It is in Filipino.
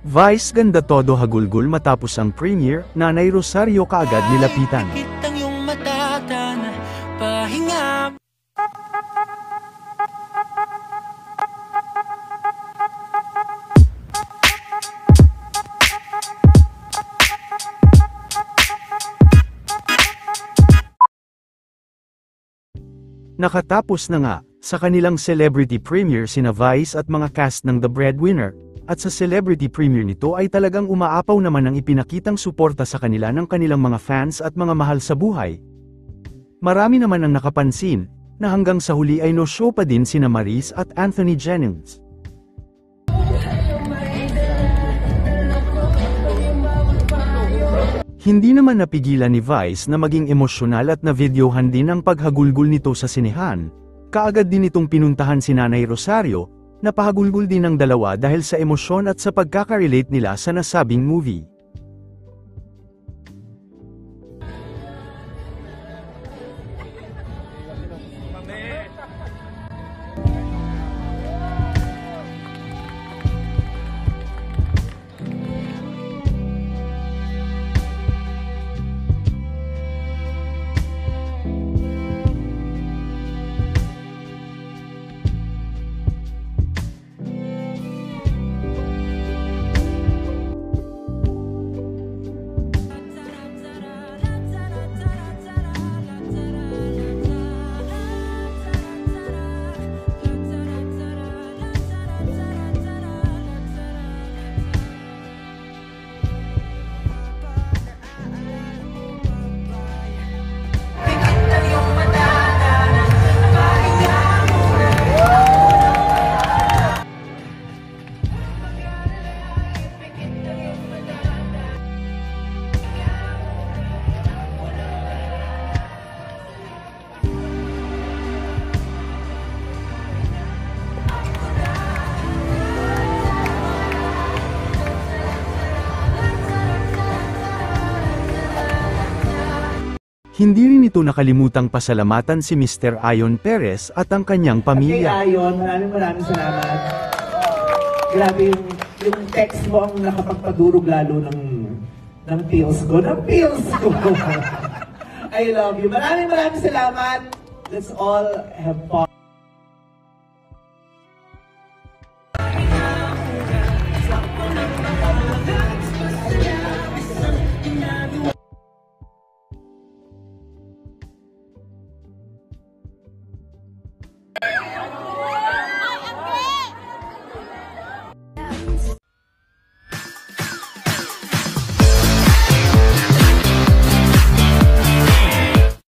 Vice ganda todo hagulgul matapos ang premiere, Nanay Rosario kaagad nilapitan. Kitang iyong matata na pahinga. Nakatapos na nga, sa kanilang celebrity premiere sina Vice at mga cast ng The Breadwinner, at sa celebrity premiere nito ay talagang umaapaw naman ang ipinakitang suporta sa kanila ng kanilang mga fans at mga mahal sa buhay. Marami naman ang nakapansin, na hanggang sa huli ay no-show pa din sina Maris at Anthony Jennings. Hindi naman napigilan ni Vice na maging emosyonal at na-videohan din ang paghagulgul nito sa sinehan. Kaagad din itong pinuntahan si Nanay Rosario, na pahagulgul din ng dalawa dahil sa emosyon at sa pagkaka-relate nila sa nasabing movie. Hindi rin ito nakalimutang pasalamatan si Mr. Ayon Perez at ang kanyang pamilya. Kay Ayon, maraming salamat. Grabe yung text mo ang nakapagpadurog lalo ng feels ko. Ng feels ko! I love you. Maraming salamat. Let's all have fun.